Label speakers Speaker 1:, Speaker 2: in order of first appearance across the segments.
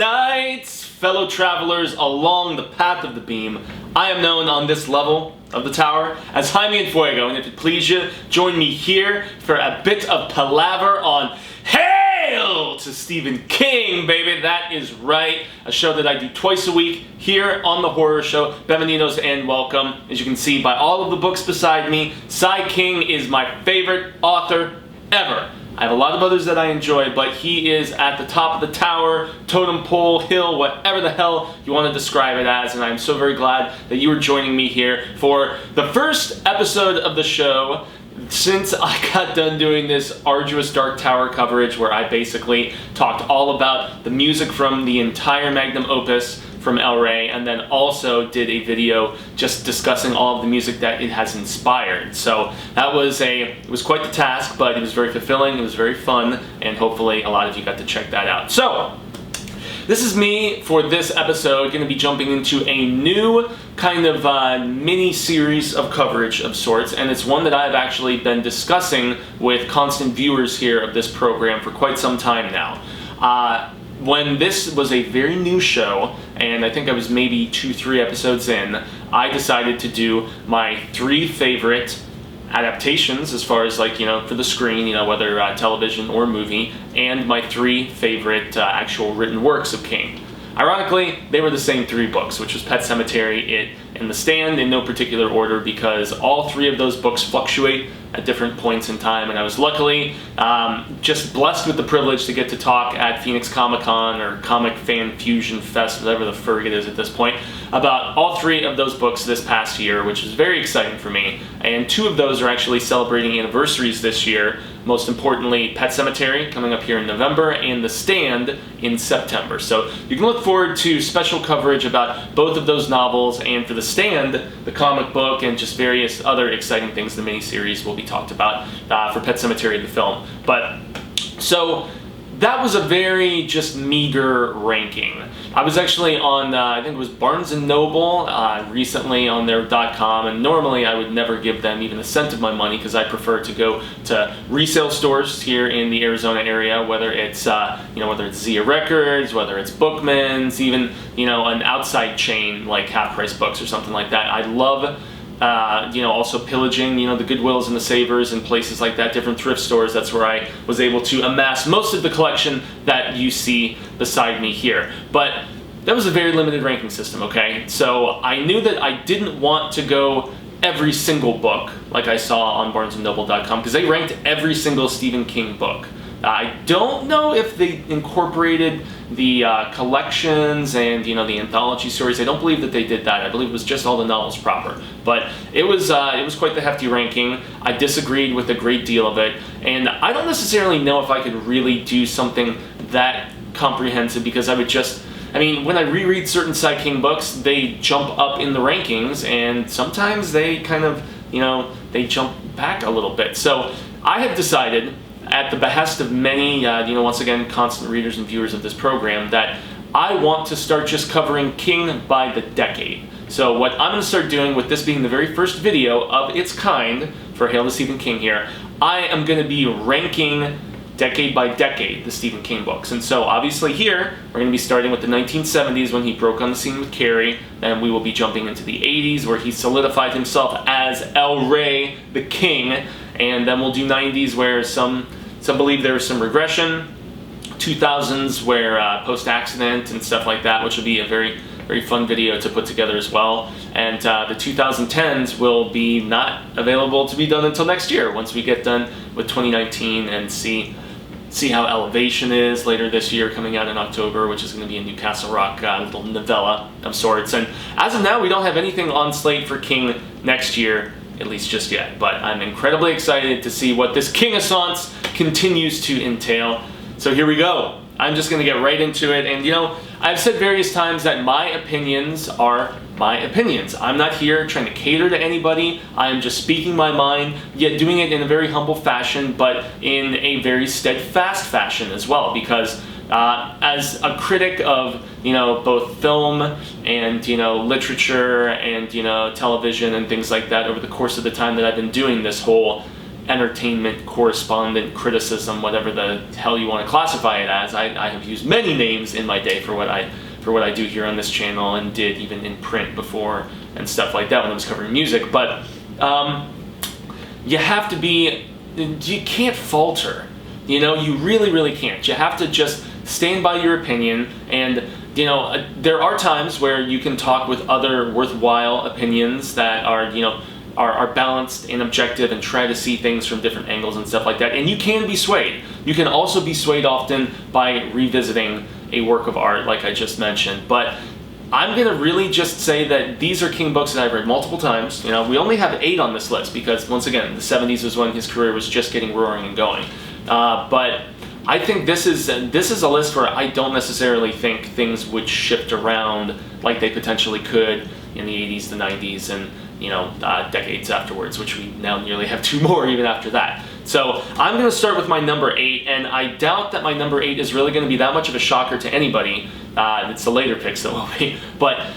Speaker 1: night, fellow travelers along the path of the beam. I am known on this level of the tower as Jaime and Fuego, and if it please you, join me here for a bit of palaver on Hail to Stephen King, baby. That is right, a show that I do twice a week here on the horror show. Bienvenidos and welcome. As you can see by all of the books beside me, Sai King is my favorite author ever. I have a lot of others that I enjoy, but he is at the top of the tower, totem pole, hill, whatever the hell you want to describe it as, and I'm so very glad that you are joining me here for the first episode of the show since I got done doing this arduous Dark Tower coverage where I basically talked all about the music from the entire magnum opus from El Rey, and then also did a video just discussing all of the music that it has inspired. So that was it was quite the task, but it was very fulfilling, it was very fun, and hopefully a lot of you got to check that out. So this is me for this episode, going to be jumping into a new kind of mini-series of coverage of sorts, and it's one that I've actually been discussing with constant viewers here of this program for quite some time now. When this was a very new show, and I think I was maybe 2-3 episodes in, I decided to do my 3 favorite adaptations as far as, like, you know, for the screen, you know, whether television or movie, and my 3 favorite actual written works of King. Ironically, they were the same 3 books, which was Pet Sematary, It, and The Stand, in no particular order, because all 3 of those books fluctuate at different points in time, and I was luckily just blessed with the privilege to get to talk at Phoenix Comic-Con or Comic Fan Fusion Fest, whatever the ferg it is at this point, about all 3 of those books this past year, which was very exciting for me. And 2 of those are actually celebrating anniversaries this year. Most importantly, Pet Sematary coming up here in November, and The Stand in September. So you can look forward to special coverage about both of those novels, and for The Stand, the comic book, and just various other exciting things the miniseries will be talked about for Pet Sematary, the film. But so that was a very just meager ranking. I was actually on, I think it was Barnes & Noble recently on their .com, and normally I would never give them even a cent of my money because I prefer to go to resale stores here in the Arizona area, whether it's whether it's Zia Records, whether it's Bookman's, even, you know, an outside chain like Half Price Books or something like that. I love also pillaging, you know, the Goodwills and the Savers and places like that, different thrift stores. That's where I was able to amass most of the collection that you see beside me here. But that was a very limited ranking system, okay? So I knew that I didn't want to go every single book like I saw on BarnesandNoble.com, because they ranked every single Stephen King book. I don't know if they incorporated the collections and, you know, the anthology stories. I don't believe that they did that. I believe it was just all the novels proper. But it was quite the hefty ranking. I disagreed with a great deal of it, and I don't necessarily know if I could really do something that comprehensive, because I would just, I mean, when I reread certain Sai King books, they jump up in the rankings, and sometimes they kind of, you know, they jump back a little bit. So I have decided, at the behest of many, once again, constant readers and viewers of this program, that I want to start just covering King by the decade. So what I'm going to start doing, with this being the very first video of its kind for Hail to Stephen King here, I am going to be ranking decade by decade the Stephen King books. And so obviously here, we're going to be starting with the 1970s when he broke on the scene with Carrie, then we will be jumping into the 80s where he solidified himself as El Rey, the King, and then we'll do 90s where some believe there was some regression, 2000s where post-accident and stuff like that, which will be a very, very fun video to put together as well. And the 2010s will be not available to be done until next year, once we get done with 2019 and see how Elevation is later this year, coming out in October, which is going to be a Newcastle Rock little novella of sorts. And as of now, we don't have anything on slate for King next year, at least just yet, but I'm incredibly excited to see what this King-assance continues to entail. So here we go. I'm just going to get right into it, and, you know, I've said various times that my opinions are my opinions. I'm not here trying to cater to anybody. I am just speaking my mind, yet doing it in a very humble fashion, but in a very steadfast fashion as well, because as a critic of, you know, both film and, you know, literature and, you know, television and things like that over the course of the time that I've been doing this whole entertainment correspondent criticism, whatever the hell you want to classify it as. I have used many names in my day for what I do here on this channel, and did even in print before and stuff like that when I was covering music. But you have to be, you can't falter. You know, you really, really can't. You have to just stand by your opinion, and you know, there are times where you can talk with other worthwhile opinions that are, you know, are balanced and objective and try to see things from different angles and stuff like that. And you can be swayed. You can also be swayed often by revisiting a work of art like I just mentioned. But I'm going to really just say that these are King books that I've read multiple times. You know, we only have 8 on this list because, once again, the 70s was when his career was just getting roaring and going. But I think this is a list where I don't necessarily think things would shift around like they potentially could in the 80s, the 90s, and you know, decades afterwards, which we now nearly have 2 more even after that. So I'm going to start with my number 8, and I doubt that my number 8 is really going to be that much of a shocker to anybody. It's the later picks that will be. But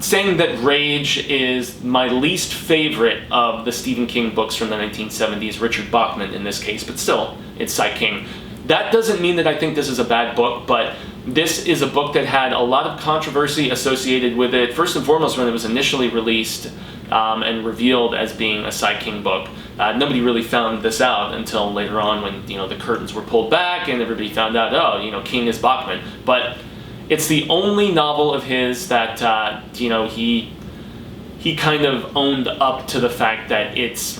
Speaker 1: saying that Rage is my least favorite of the Stephen King books from the 1970s, Richard Bachman in this case, but still, it's Sai King. That doesn't mean that I think this is a bad book, but this is a book that had a lot of controversy associated with it. First and foremost, when it was initially released and revealed as being a Sai King book. Nobody really found this out until later on when, you know, the curtains were pulled back and everybody found out, oh, you know, King is Bachman. But it's the only novel of his that, you know, he kind of owned up to the fact that it's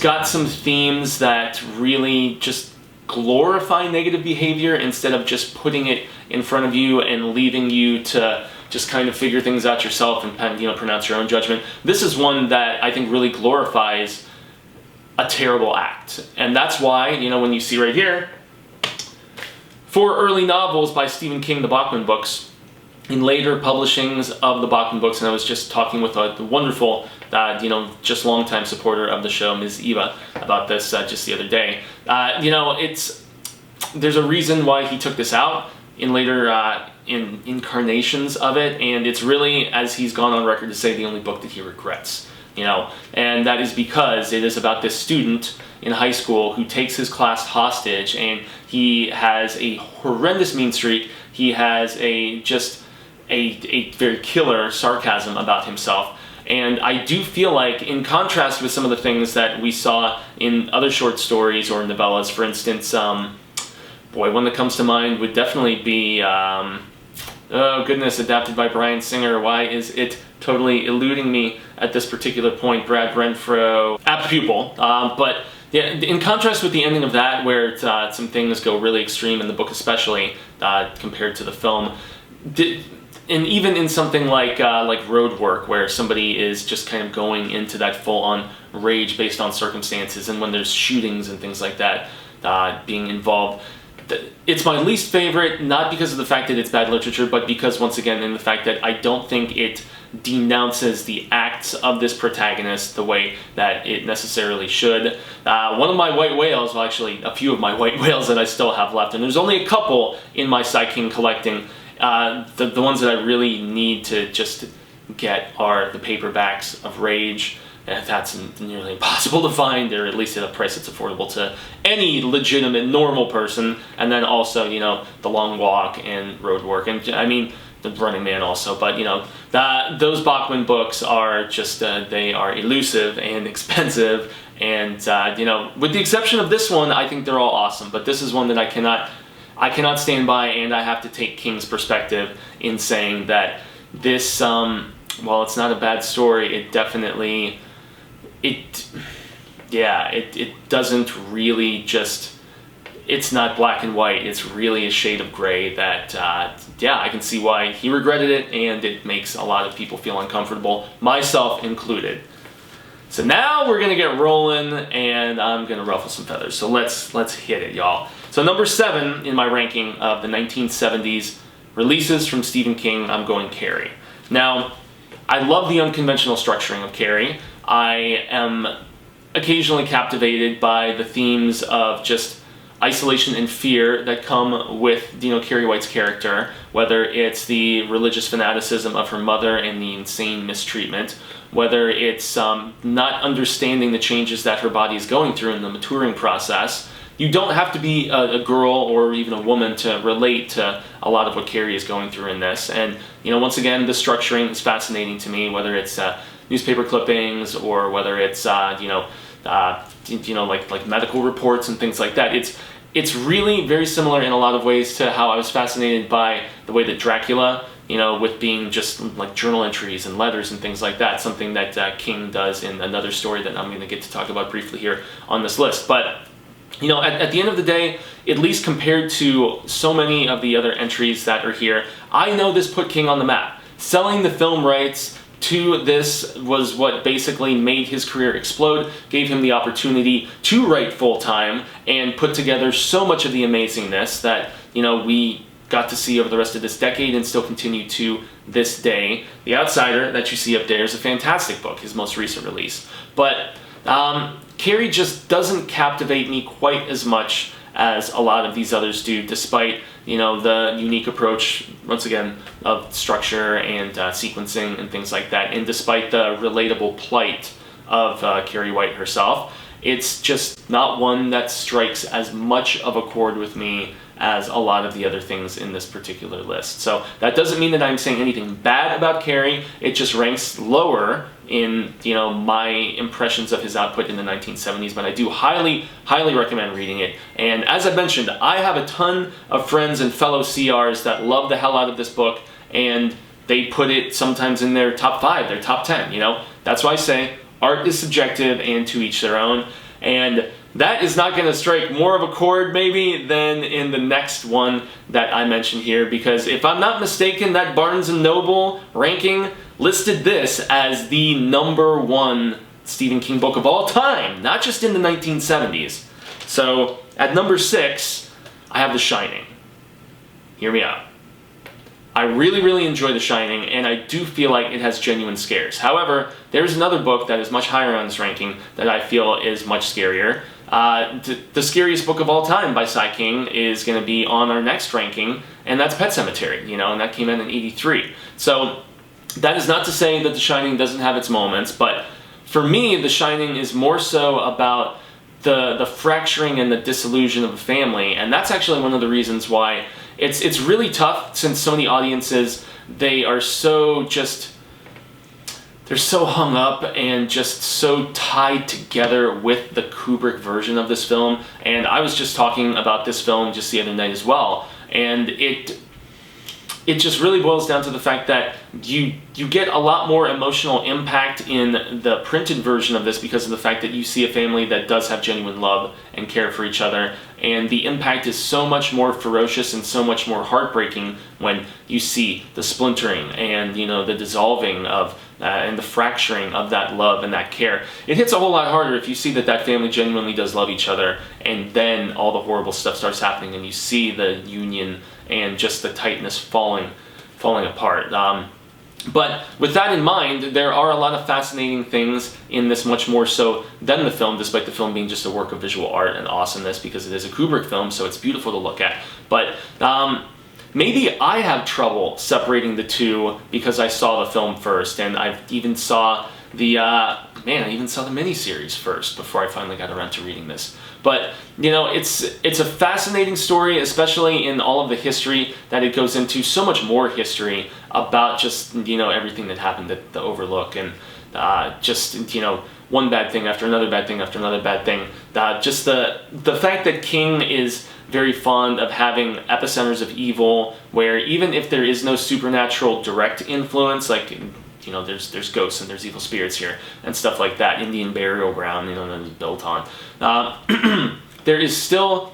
Speaker 1: got some themes that really just glorify negative behavior instead of just putting it in front of you and leaving you to just kind of figure things out yourself and, you know, pronounce your own judgment. This is one that I think really glorifies a terrible act. And that's why, you know, when you see right here, 4 early novels by Stephen King, the Bachman books, in later publishings of the Bachman books, and I was just talking with the wonderful, you know, just longtime supporter of the show, Ms. Eva, about this just the other day. You know, there's a reason why he took this out in later in incarnations of it, and it's really, as he's gone on record to say, the only book that he regrets. You know, and that is because it is about this student in high school who takes his class hostage, and he has a horrendous mean streak. He has a very killer sarcasm about himself. And I do feel like, in contrast with some of the things that we saw in other short stories or novellas, for instance, one that comes to mind would definitely be, oh goodness, adapted by Bryan Singer. Why is it totally eluding me at this particular point? Brad Renfro, Apt Pupil. But yeah, in contrast with the ending of that, where some things go really extreme in the book especially, compared to the film, and even in something like Road Work, where somebody is just kind of going into that full-on rage based on circumstances, and when there's shootings and things like that being involved, it's my least favorite, not because of the fact that it's bad literature, but because, once again, in the fact that I don't think it denounces the acts of this protagonist the way that it necessarily should. One of my white whales, well, actually a few of my white whales that I still have left, and there's only a couple in my Sai King collecting. The ones that I really need to just get are the paperbacks of Rage. That's nearly impossible to find, or at least at a price that's affordable to any legitimate normal person. And then also, you know, The Long Walk and Road Work, and I mean The Running Man also. But you know, those Bachman books are just they are elusive and expensive, and you know, with the exception of this one, I think they're all awesome. But this is one that I cannot stand by, and I have to take King's perspective in saying that this, while it's not a bad story, it definitely, it doesn't really just, it's not black and white, it's really a shade of gray that, yeah, I can see why he regretted it, and it makes a lot of people feel uncomfortable, myself included. So now we're gonna get rolling, and I'm gonna ruffle some feathers, so let's hit it, y'all. So number 7 in my ranking of the 1970s releases from Stephen King, I'm going Carrie. Now, I love the unconventional structuring of Carrie. I am occasionally captivated by the themes of just isolation and fear that come with, Carrie White's character, whether it's the religious fanaticism of her mother and the insane mistreatment, whether it's not understanding the changes that her body is going through in the maturing process. You don't have to be a girl or even a woman to relate to a lot of what Carrie is going through in this. And, once again, the structuring is fascinating to me, whether it's newspaper clippings or whether it's, like medical reports and things like that. It's really very similar in a lot of ways to how I was fascinated by the way that Dracula, with being just like journal entries and letters and things like that, something that King does in another story that I'm going to get to talk about briefly here on this list. But at the end of the day, at least compared to so many of the other entries that are here, I know this put King on the map. Selling the film rights to this was what basically made his career explode, gave him the opportunity to write full-time, and put together so much of the amazingness that, we got to see over the rest of this decade and still continue to this day. The Outsider that you see up there is a fantastic book, his most recent release. But Carrie just doesn't captivate me quite as much as a lot of these others do, despite, the unique approach, once again, of structure and sequencing and things like that, and despite the relatable plight of Carrie White herself. It's just not one that strikes as much of a chord with me as a lot of the other things in this particular list. So that doesn't mean that I'm saying anything bad about Carrie. It just ranks lower in, my impressions of his output in the 1970s, but I do highly, highly recommend reading it. And as I mentioned, I have a ton of friends and fellow CRs that love the hell out of this book, and they put it sometimes in their top 5, their top 10, That's why I say art is subjective and to each their own. And that is not going to strike more of a chord maybe than in the next one that I mentioned here, because if I'm not mistaken, that Barnes & Noble ranking listed this as the #1 Stephen King book of all time, not just in the 1970s. So at number 6, I have The Shining. Hear me out. I really, really enjoy The Shining, and I do feel like it has genuine scares. However, there's another book that is much higher on this ranking that I feel is much scarier. The scariest book of all time by Sai King is going to be on our next ranking, and that's Pet Sematary, and that came in '83. So that is not to say that The Shining doesn't have its moments, but for me, The Shining is more so about the fracturing and the disillusion of a family, and that's actually one of the reasons why it's really tough, since so many audiences, they are so they're so hung up and just so tied together with the Kubrick version of this film. And I was just talking about this film just the other night as well, and it just really boils down to the fact that you get a lot more emotional impact in the printed version of this because of the fact that you see a family that does have genuine love and care for each other, and the impact is so much more ferocious and so much more heartbreaking when you see the splintering and the dissolving of and the fracturing of that love and that care. It hits a whole lot harder if you see that family genuinely does love each other, and then all the horrible stuff starts happening and you see the union and just the tightness falling apart. But with that in mind, there are a lot of fascinating things in this, much more so than the film, despite the film being just a work of visual art and awesomeness, because it is a Kubrick film, so it's beautiful to look at. But maybe I have trouble separating the two because I saw the film first, and I even saw the miniseries first before I finally got around to reading this. But it's a fascinating story, especially in all of the history that it goes into. So much more history about just everything that happened at the Overlook, and just one bad thing after another bad thing after another bad thing. Just the fact that King is very fond of having epicenters of evil, where even if there is no supernatural direct influence, like there's ghosts and there's evil spirits here and stuff like that, Indian burial ground, that is built on. There is still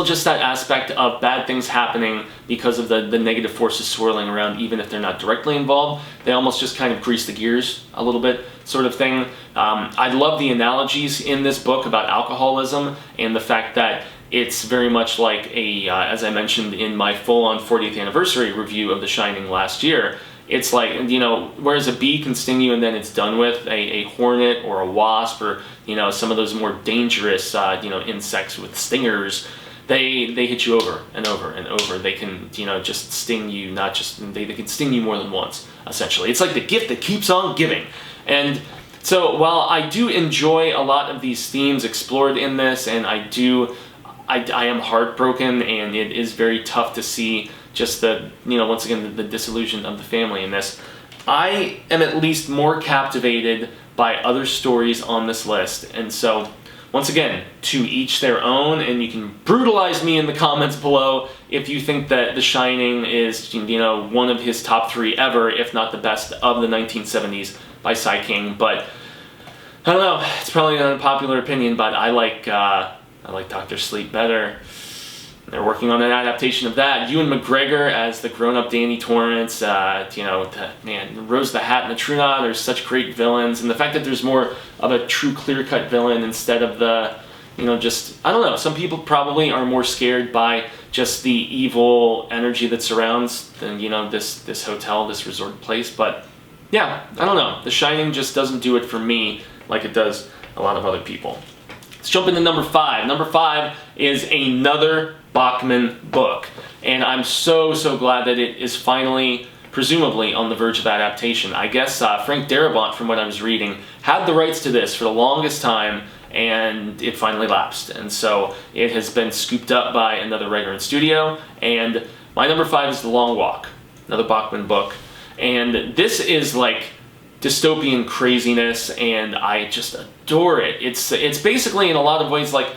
Speaker 1: just that aspect of bad things happening because of the negative forces swirling around, even if they're not directly involved. They almost just kind of grease the gears a little bit, sort of thing. I love the analogies in this book about alcoholism and the fact that it's very much like as I mentioned in my full-on 40th anniversary review of The Shining last year, it's like, you know, whereas a bee can sting you and then it's done with, a hornet or a wasp or, you know, some of those more dangerous, you know, insects with stingers, they hit you over and over and over. They can, you know, just sting you, not just, they can sting you more than once, essentially. It's like the gift that keeps on giving. And so while I do enjoy a lot of these themes explored in this, and I am heartbroken, and it is very tough to see just the, you know, once again, the disillusion of the family in this, I am at least more captivated by other stories on this list. And so, once again, to each their own, and you can brutalize me in the comments below if you think that The Shining is, you know, one of his top 3 ever, if not the best of the 1970s by Sai King. But I don't know, it's probably an unpopular opinion, but I like Dr. Sleep better. They're working on an adaptation of that. Ewan McGregor as the grown-up Danny Torrance, you know, man, Rose the Hat and the True Knot, there's such great villains, and the fact that there's more of a true clear-cut villain instead of the, you know, just, I don't know, some people probably are more scared by just the evil energy that surrounds, you know, this hotel, this resort place, but yeah, I don't know. The Shining just doesn't do it for me like it does a lot of other people. Let's jump into number 5. Number 5 is another Bachman book, and I'm so glad that it is finally, presumably, on the verge of adaptation. I guess Frank Darabont, from what I was reading, had the rights to this for the longest time, and it finally lapsed, and so it has been scooped up by another writer in studio. And my number 5 is The Long Walk, another Bachman book, and this is like dystopian craziness, and I just adore it. It's basically in a lot of ways like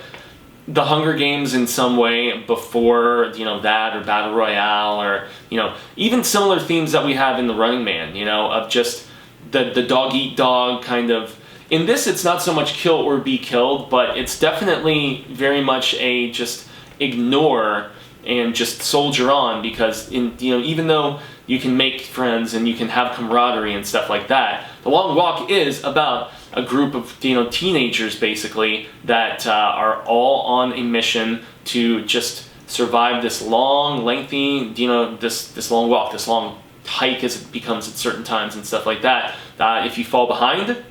Speaker 1: The Hunger Games in some way before, you know, that, or Battle Royale, or, you know, even similar themes that we have in The Running Man, you know, of just the dog-eat-dog kind of. In this, it's not so much kill or be killed, but it's definitely very much a just ignore and just soldier on, because, you know, even though you can make friends and you can have camaraderie and stuff like that, The Long Walk is about a group of, you know, teenagers basically that are all on a mission to just survive this long, lengthy, you know, this long walk, this long hike as it becomes at certain times and stuff like that. If you fall behind,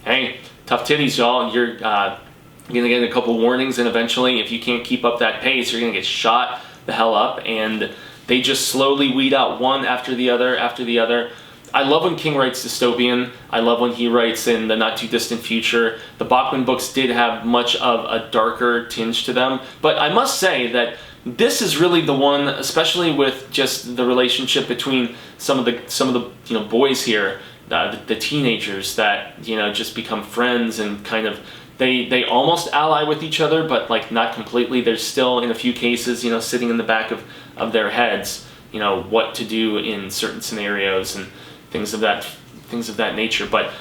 Speaker 1: hey, tough titties, y'all. You're gonna get a couple warnings, and eventually, if you can't keep up that pace, you're gonna get shot the hell up. And they just slowly weed out one after the other after the other. I love when King writes dystopian. I love when he writes in the not too distant future. The Bachman books did have much of a darker tinge to them, but I must say that this is really the one, especially with just the relationship between some of the you know, boys here, the teenagers that, you know, just become friends and kind of they almost ally with each other, but like not completely. There's still, in a few cases, you know, sitting in the back of their heads, you know, what to do in certain scenarios and things of that nature. But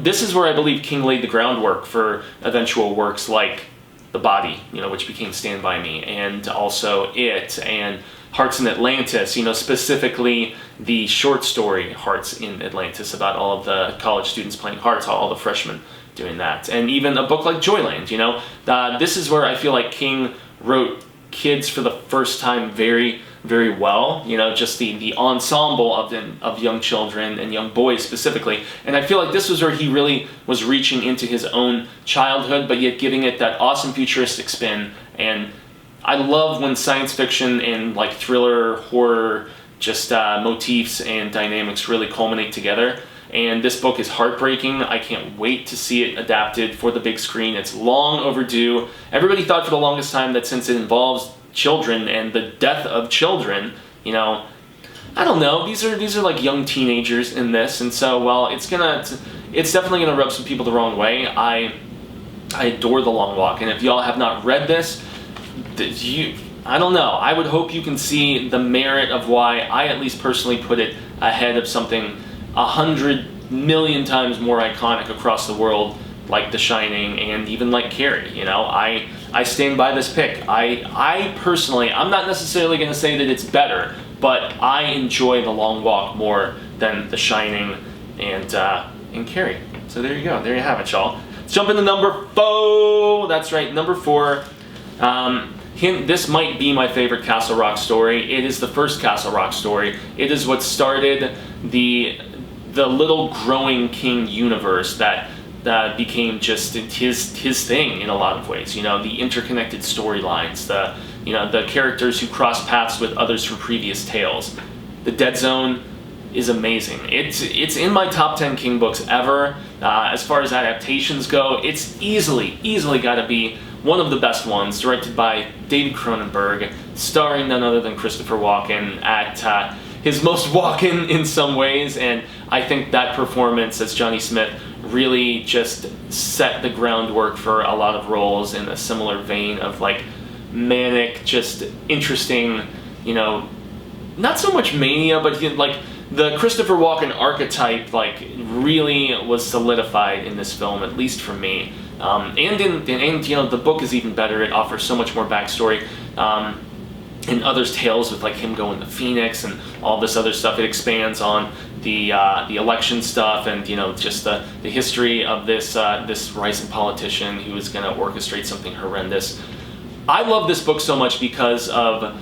Speaker 1: this is where I believe King laid the groundwork for eventual works like The Body, you know, which became Stand By Me, and also It, and Hearts in Atlantis, you know, specifically the short story Hearts in Atlantis, about all of the college students playing hearts, all the freshmen doing that. And even a book like Joyland, you know, this is where I feel like King wrote kids for the first time very, very well, you know, just the ensemble of young children and young boys specifically. And I feel like this was where he really was reaching into his own childhood, but yet giving it that awesome futuristic spin. And I love when science fiction and like thriller, horror, just motifs and dynamics really culminate together. And this book is heartbreaking. I can't wait to see it adapted for the big screen. It's long overdue. Everybody thought for the longest time that since it involves children and the death of children, you know, I don't know, these are like young teenagers in this, and so, well, it's definitely gonna rub some people the wrong way. I adore The Long Walk, and if y'all have not read this, I don't know, I would hope you can see the merit of why I at least personally put it ahead of something 100 million times more iconic across the world, like The Shining, and even like Carrie. You know, I stand by this pick. I personally, I'm not necessarily going to say that it's better, but I enjoy The Long Walk more than The Shining and Carrie. So there you go. There you have it, y'all. Let's jump into number 4. That's right, number 4. this might be my favorite Castle Rock story. It is the first Castle Rock story. It is what started the little growing King universe that became just his thing in a lot of ways. You know, the interconnected storylines, the characters who cross paths with others from previous tales. The Dead Zone is amazing. It's in my top 10 King books ever. As far as adaptations go, it's easily got to be one of the best ones, directed by David Cronenberg, starring none other than Kristopher Walken at his most Walken in some ways, and I think that performance as Johnny Smith really just set the groundwork for a lot of roles in a similar vein of like manic, just interesting, you know, not so much mania, but like the Kristopher Walken archetype like really was solidified in this film, at least for me. And you know, the book is even better. It offers so much more backstory. In others' tales with like him going to Phoenix and all this other stuff, it expands on the election stuff and, you know, just the history of this rising politician who is going to orchestrate something horrendous. I love this book so much because of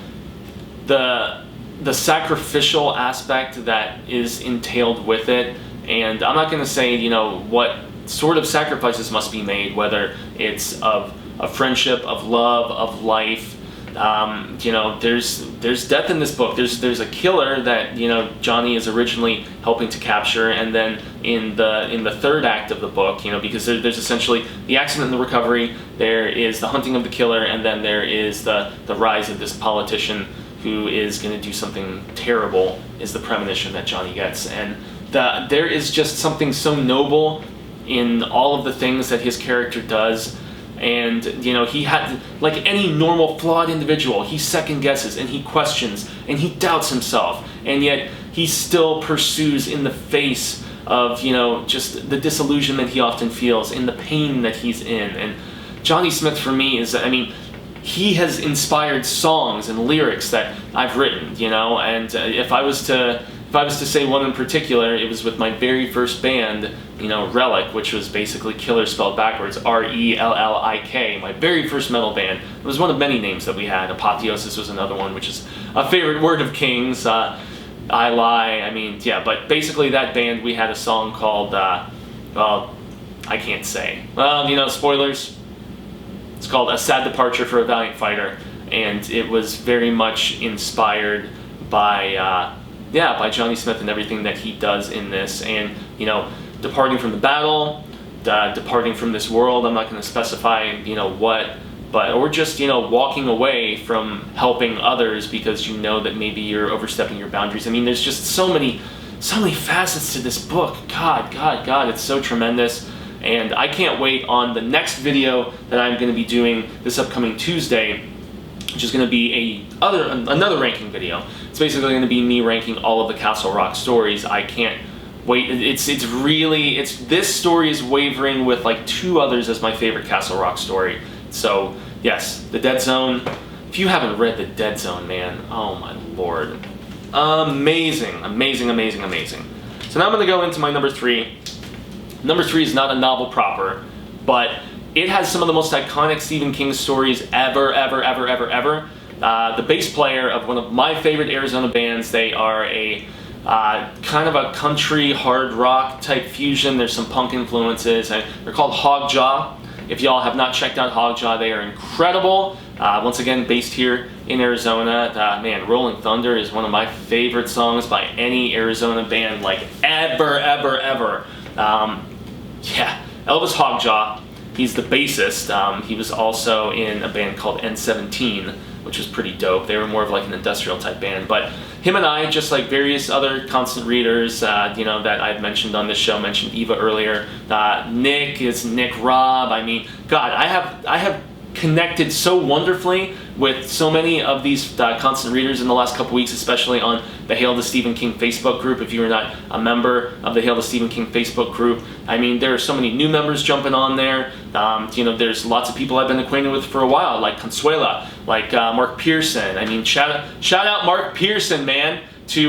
Speaker 1: the sacrificial aspect that is entailed with it, and I'm not going to say, you know, what sort of sacrifices must be made, whether it's of friendship, of love, of life. You know, there's death in this book. There's a killer that, you know, Johnny is originally helping to capture, and then in the third act of the book, you know, because there's essentially the accident and the recovery, there is the hunting of the killer, and then there is the rise of this politician who is going to do something terrible, is the premonition that Johnny gets. And there is just something so noble in all of the things that his character does. And, you know, he had, like any normal flawed individual, he second guesses and he questions and he doubts himself, and yet he still pursues in the face of, you know, just the disillusionment he often feels, in the pain that he's in. And Johnny Smith for me is, I mean, he has inspired songs and lyrics that I've written, you know, and if I was to say one in particular, it was with my very first band, you know, Relic, which was basically killer spelled backwards, R-E-L-L-I-K, my very first metal band. It was one of many names that we had. Apotheosis was another one, which is a favorite word of King's. I Lie, I mean, yeah, but basically that band, we had a song called, well, I can't say. Well, you know, spoilers. It's called A Sad Departure for a Valiant Fighter, and it was very much inspired by Johnny Smith and everything that he does in this. And, you know, departing from the battle, departing from this world, I'm not going to specify, you know, what, or just, you know, walking away from helping others because you know that maybe you're overstepping your boundaries. I mean, there's just so many facets to this book. God, it's so tremendous. And I can't wait on the next video that I'm going to be doing this upcoming Tuesday, which is going to be another ranking video. It's basically going to be me ranking all of the Castle Rock stories. I can't wait. This story is wavering with like two others as my favorite Castle Rock story. So yes, The Dead Zone. If you haven't read The Dead Zone, man, oh my lord. Amazing. So now I'm going to go into my number 3. Number 3 is not a novel proper, but it has some of the most iconic Stephen King stories ever. The bass player of one of my favorite Arizona bands, they are a kind of a country hard rock type fusion. There's some punk influences, and they're called Hogjaw. If y'all have not checked out Hogjaw, they are incredible. Once again, based here in Arizona. Man, Rolling Thunder is one of my favorite songs by any Arizona band, like ever. Yeah, Elvis Hogjaw, he's the bassist. He was also in a band called N17, which was pretty dope. They were more of like an industrial type band. But him and I, just like various other constant readers, you know, that I've mentioned on this show, mentioned Eva earlier. Nick is Nick Robb. I mean, God, I have connected so wonderfully with so many of these constant readers in the last couple weeks, especially on the Hail to Stephen King Facebook group. If you are not a member of the Hail to Stephen King Facebook group, I mean, there are so many new members jumping on there. You know, there's lots of people I've been acquainted with for a while, like Consuela, like Mark Pearson. I mean, shout out Mark Pearson, man, to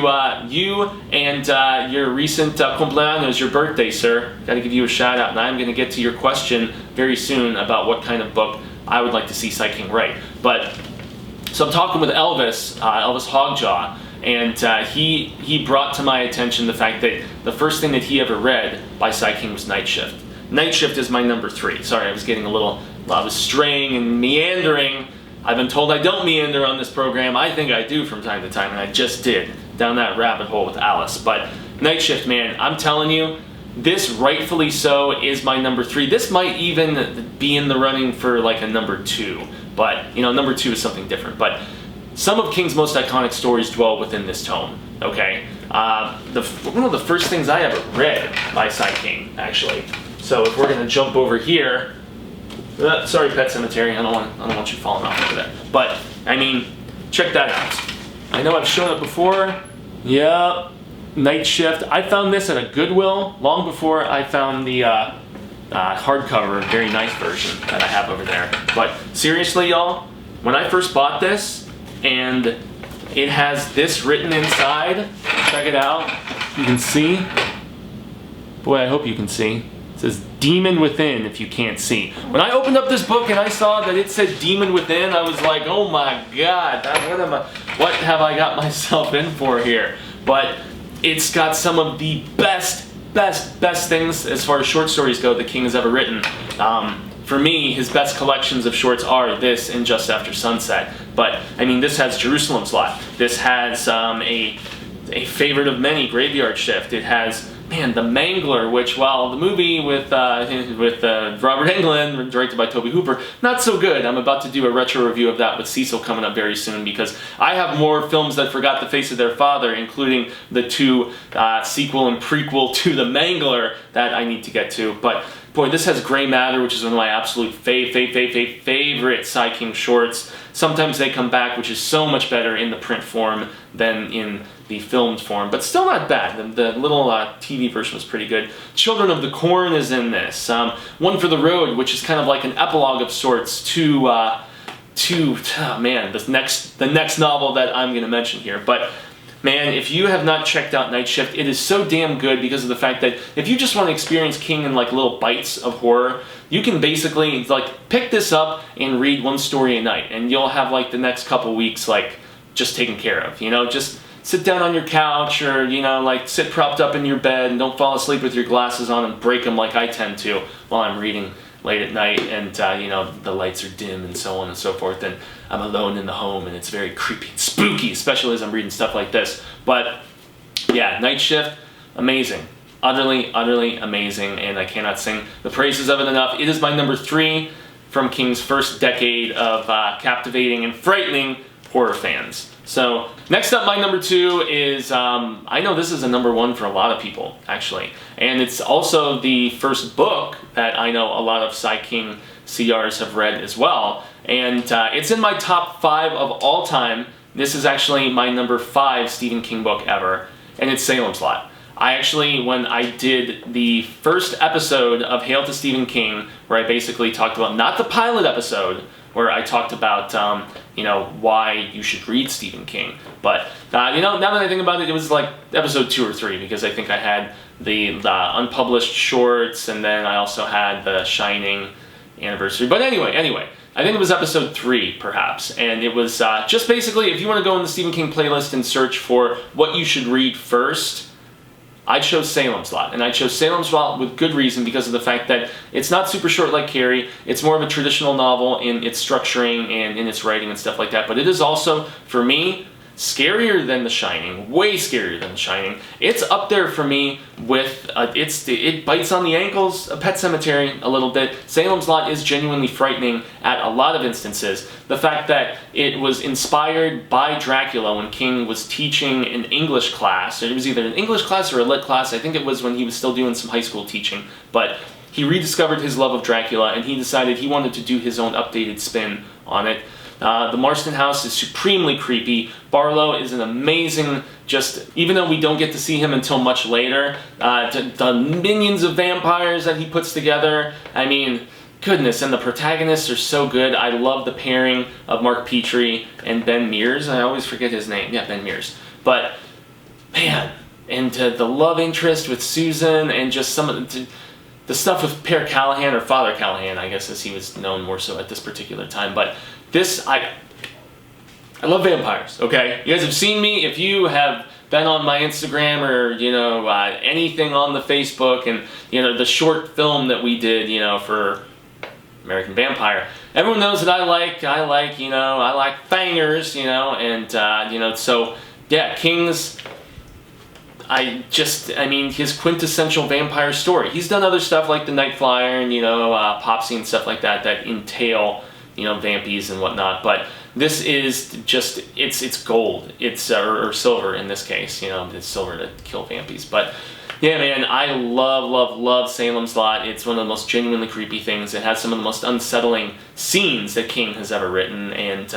Speaker 1: you and your recent cumpleaños, your birthday, sir. Got to give you a shout out, and I'm going to get to your question very soon about what kind of book I would like to see Sai King write. But So I'm talking with Elvis, Elvis Hogjaw, and he brought to my attention the fact that the first thing that he ever read by Sai King was Night Shift. Night Shift is my number 3. Sorry, I was getting I was straying and meandering. I've been told I don't meander on this program. I think I do from time to time, and I just did, down that rabbit hole with Alice. But Night Shift, man, I'm telling you, this rightfully so is my number 3. This might even be in the running for like a number 2. But, you know, number 2 is something different. But some of King's most iconic stories dwell within this tome, okay? One of the first things I ever read by Sai King, actually. So if we're going to jump over here, sorry, Pet Cemetery, I don't want you falling off over there. But, I mean, check that out. I know I've shown it before. Yeah, Night Shift. I found this at a Goodwill long before I found the hardcover, very nice version that I have over there. But seriously, y'all, when I first bought this, and it has this written inside, check it out, you can see. Boy, I hope you can see. It says Demon Within, if you can't see. When I opened up this book and I saw that it said Demon Within, I was like, oh my God, what have I got myself in for here? But it's got some of the best things as far as short stories go that King has ever written. For me, his best collections of shorts are this and Just After Sunset. But, I mean, this has Salems Lot. This has a favorite of many, Graveyard Shift. It has, man, The Mangler, which, while the movie with Robert Englund, directed by Tobe Hooper, not so good. I'm about to do a retro review of that with Cecil coming up very soon, because I have more films that forgot the face of their father, including the 2 sequel and prequel to The Mangler that I need to get to. But boy, this has Gray Matter, which is one of my absolute favorite Sai King shorts. Sometimes They Come Back, which is so much better in the print form than in the filmed form, but still not bad. The little TV version was pretty good. Children of the Corn is in this. One for the Road, which is kind of like an epilogue of sorts to man, the next novel that I'm going to mention here. But man, if you have not checked out Night Shift, it is so damn good because of the fact that if you just want to experience King in like little bites of horror, you can basically like pick this up and read one story a night, and you'll have like the next couple weeks like just taken care of. You know, just sit down on your couch, or you know, like sit propped up in your bed and don't fall asleep with your glasses on and break them like I tend to while I'm reading late at night, and you know, the lights are dim and so on and so forth, and I'm alone in the home and it's very creepy and spooky, especially as I'm reading stuff like this. But yeah, Night Shift, amazing. Utterly amazing, and I cannot sing the praises of it enough. It is my number 3 from King's first decade of captivating and frightening horror fans. So next up, my number 2 is, I know this is a number 1 for a lot of people, actually. And it's also the first book that I know a lot of Sai King CRs have read as well. And it's in my top 5 of all time. This is actually my number 5 Stephen King book ever, and it's Salems Lot. I actually, when I did the first episode of Hail to Stephen King, where I basically talked about, not the pilot episode, where I talked about, you know, why you should read Stephen King. But, you know, now that I think about it, it was like episode 2 or 3, because I think I had the unpublished shorts, and then I also had the Shining anniversary. But anyway, I think it was episode 3, perhaps. And it was just basically, if you want to go in the Stephen King playlist and search for what you should read first, I chose Salems Lot, and I chose Salems Lot with good reason, because of the fact that it's not super short like Carrie. It's more of a traditional novel in its structuring and in its writing and stuff like that, but it is also, for me, scarier than The Shining, way scarier than The Shining. It's up there for me with, it bites on the ankles of Pet Sematary a little bit. Salems Lot is genuinely frightening at a lot of instances. The fact that it was inspired by Dracula when King was teaching an English class, it was either an English class or a lit class. I think it was when he was still doing some high school teaching, but he rediscovered his love of Dracula, and he decided he wanted to do his own updated spin on it. The Marston house is supremely creepy. Barlow is an amazing, even though we don't get to see him until much later, the minions of vampires that he puts together, I mean, goodness, and the protagonists are so good. I love the pairing of Mark Petrie and Ben Mears. I always forget his name. Yeah, Ben Mears. But, man, and the love interest with Susan, and just some of the stuff with Per Callahan, or Father Callahan, I guess, as he was known more so at this particular time. But this, I love vampires, okay? You guys have seen me. If you have been on my Instagram or, you know, anything on the Facebook and, you know, the short film that we did, you know, for American Vampire, everyone knows that I like fangers, you know, and, you know, so, yeah, King's, I mean, his quintessential vampire story. He's done other stuff like The Night Flyer and, you know, Popsy and stuff like that that entail, you know, vampies and whatnot, but this is just, it's gold. It's, or silver in this case, you know, it's silver to kill vampies. But yeah, man, I love Salem's Lot. It's one of the most genuinely creepy things. It has some of the most unsettling scenes that King has ever written, and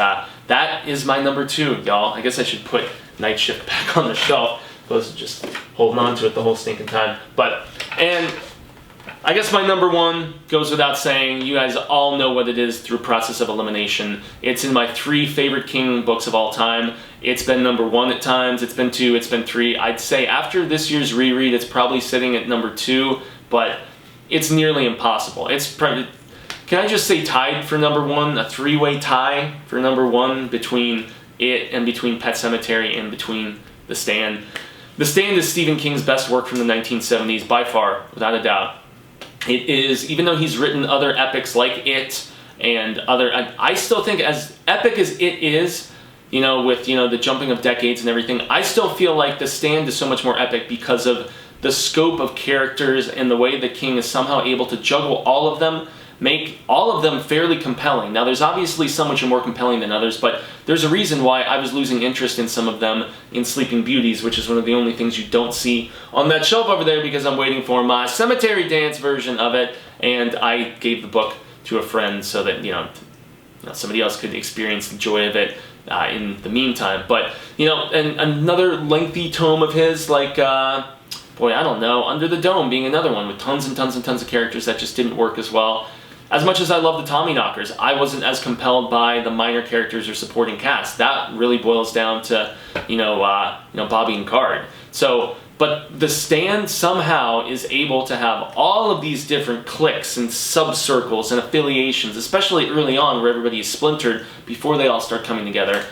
Speaker 1: that is my number 2, y'all. I guess I should put Night Shift back on the shelf. Opposed to just holding on to it the whole stinking time. But, and I guess my number 1 goes without saying. You guys all know what it is through process of elimination. It's in my 3 favorite King books of all time. It's been number 1 at times, it's been 2, it's been 3. I'd say after this year's reread, it's probably sitting at number 2, but it's nearly impossible. It's probably, can I just say tied for number 1? A 3-way tie for number 1 between it and between Pet Sematary and between The Stand. The Stand is Stephen King's best work from the 1970s, by far, without a doubt. It is, even though he's written other epics like It and other, I still think as epic as It is, you know, with, you know, the jumping of decades and everything, I still feel like The Stand is so much more epic because of the scope of characters and the way that King is somehow able to juggle all of them, make all of them fairly compelling. Now, there's obviously some which are more compelling than others, but there's a reason why I was losing interest in some of them in Sleeping Beauties, which is one of the only things you don't see on that shelf over there because I'm waiting for my Cemetery Dance version of it, and I gave the book to a friend so that, you know, somebody else could experience the joy of it in the meantime. But, you know, and another lengthy tome of his, like, boy, I don't know, Under the Dome being another one with tons and tons and tons of characters that just didn't work as well. As much as I love the Tommyknockers, I wasn't as compelled by the minor characters or supporting cast. That really boils down to, you know, Bobby and Card. So, but The Stand somehow is able to have all of these different cliques and subcircles and affiliations, especially early on where everybody is splintered before they all start coming together.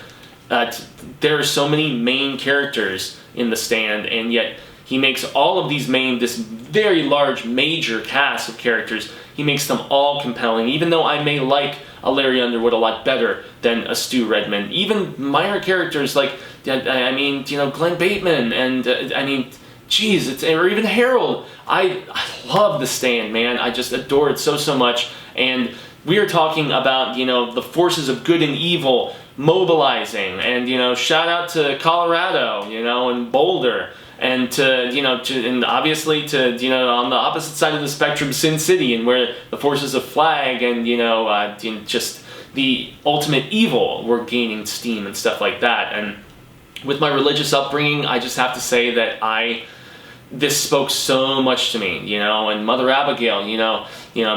Speaker 1: There are so many main characters in The Stand, and yet he makes all of these this very large major cast of characters, he makes them all compelling, even though I may like a Larry Underwood a lot better than a Stu Redman. Even minor characters like, I mean, you know, Glenn Bateman, and I mean, geez, or even Harold. I love The Stand, man. I just adore it so much. And we are talking about, you know, the forces of good and evil mobilizing, and, you know, shout out to Colorado, you know, and Boulder. And to, you know, and obviously to, you know, on the opposite side of the spectrum, Sin City, and where the forces of Flag and, you know, just the ultimate evil were gaining steam and stuff like that. And with my religious upbringing, I just have to say that this spoke so much to me, you know, and Mother Abigail, you know,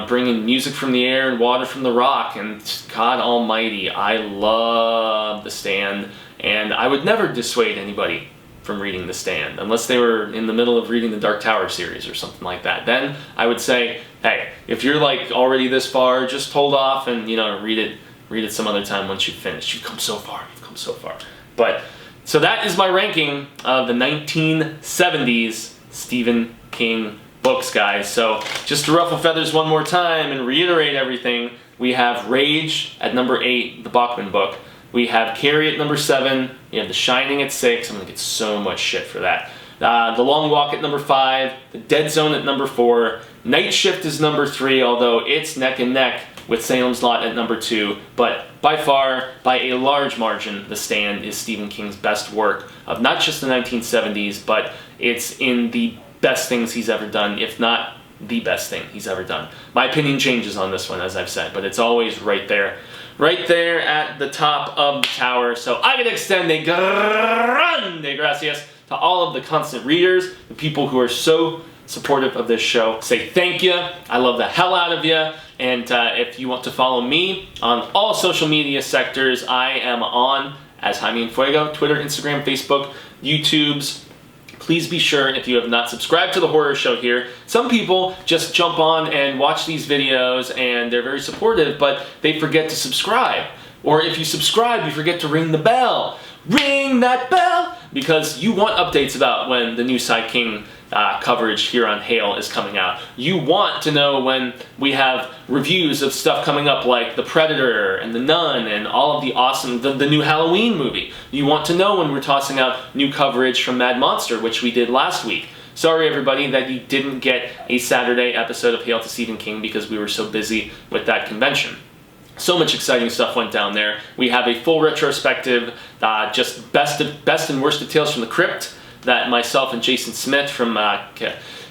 Speaker 1: bringing music from the air and water from the rock, and God Almighty, I love The Stand, and I would never dissuade anybody from reading The Stand, unless they were in the middle of reading the Dark Tower series or something like that. Then I would say, hey, if you're like already this far, just hold off and, you know, read it some other time once you've finished. You've come so far. But, so that is my ranking of the 1970s Stephen King books, guys. So just to ruffle feathers one more time and reiterate everything, we have Rage at number 8, the Bachman book. We have Carrie at number 7. We have The Shining at 6. I'm going to get so much shit for that. The Long Walk at number 5. The Dead Zone at number 4. Night Shift is number 3, although it's neck and neck with Salem's Lot at number 2. But by far, by a large margin, The Stand is Stephen King's best work of not just the 1970s, but it's in the best things he's ever done, if not the best thing he's ever done. My opinion changes on this one, as I've said, but it's always right there. Right there at the top of the tower. So I can extend a grande gracias to all of the constant readers, the people who are so supportive of this show. Say thank you. I love the hell out of you. And if you want to follow me on all social media sectors, I am on as Jaime and Fuego, Twitter, Instagram, Facebook, YouTube's. Please be sure, if you have not subscribed to the horror show here, some people just jump on and watch these videos and they're very supportive, but they forget to subscribe. Or if you subscribe, you forget to ring the bell. Ring that bell! Because you want updates about when the new Sai King coverage here on Hail is coming out. You want to know when we have reviews of stuff coming up like The Predator and The Nun and all of the awesome, the new Halloween movie. You want to know when we're tossing out new coverage from Mad Monster, which we did last week. Sorry everybody that you didn't get a Saturday episode of Hail to Stephen King because we were so busy with that convention. So much exciting stuff went down there. We have a full retrospective, just best and worst of Tales from the Crypt that myself and Jason Smith from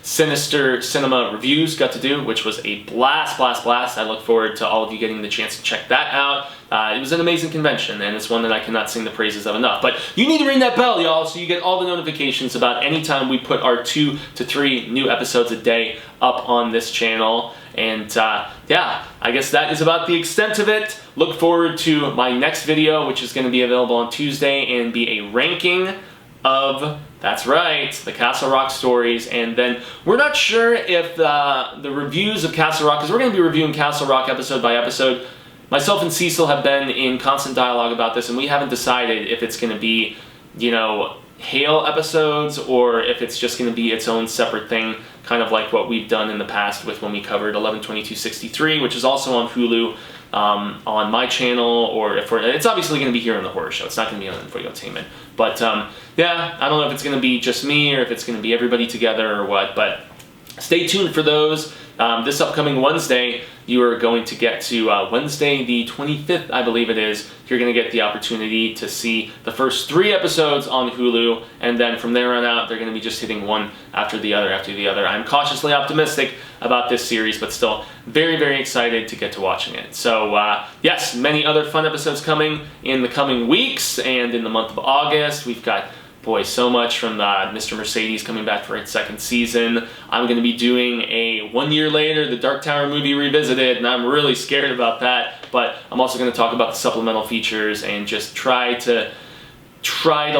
Speaker 1: Sinister Cinema Reviews got to do, which was a blast. I look forward to all of you getting the chance to check that out. It was an amazing convention, and it's one that I cannot sing the praises of enough. But you need to ring that bell, y'all, so you get all the notifications about any time we put our 2 to 3 new episodes a day up on this channel. And yeah, I guess that is about the extent of it. Look forward to my next video, which is going to be available on Tuesday and be a ranking of, that's right, the Castle Rock stories. And then we're not sure if the reviews of Castle Rock, because we're going to be reviewing Castle Rock episode by episode. Myself and Cecil have been in constant dialogue about this, and we haven't decided if it's going to be, you know, Hail episodes or if it's just going to be its own separate thing, kind of like what we've done in the past with when we covered 11/22/63, which is also on Hulu on my channel, or if it's obviously going to be here on the horror show. It's not going to be on Infotainment. But yeah, I don't know if it's going to be just me or if it's going to be everybody together or what, but stay tuned for those. This upcoming Wednesday, you are going to get to Wednesday the 25th, I believe it is. You're going to get the opportunity to see the first 3 episodes on Hulu, and then from there on out, they're going to be just hitting one after the other after the other. I'm cautiously optimistic about this series, but still very excited to get to watching it. So yes, many other fun episodes coming in the coming weeks, and in the month of August, we've got, boy, so much from Mr. Mercedes coming back for its 2nd season. I'm going to be doing a 1 year later, the Dark Tower movie revisited, and I'm really scared about that. But I'm also going to talk about the supplemental features and just try to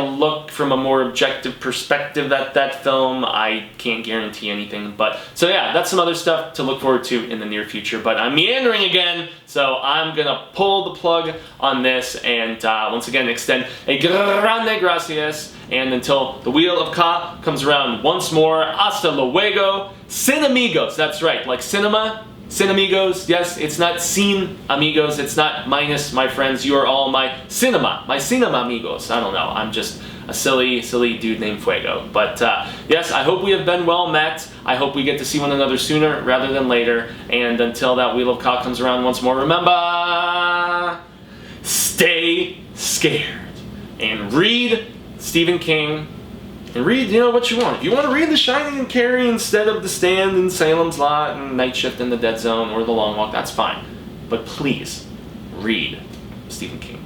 Speaker 1: look from a more objective perspective at that film. I can't guarantee anything, but so yeah, that's some other stuff to look forward to in the near future. But I'm meandering again, so I'm gonna pull the plug on this and once again extend a grande gracias. And until the Wheel of Ka comes around once more, hasta luego, sin amigos. That's right, like cinema. Sin amigos, yes, it's not sin amigos, it's not minus my friends, you are all my cinema amigos. I don't know, I'm just a silly dude named Fuego. But yes, I hope we have been well met. I hope we get to see one another sooner rather than later. And until that Wheel of Ka comes around once more, remember, stay scared and read Stephen King. And read, you know, what you want. If you want to read The Shining and Carrie instead of The Stand and Salem's Lot and Night Shift in the Dead Zone or The Long Walk, that's fine. But please, read Stephen King.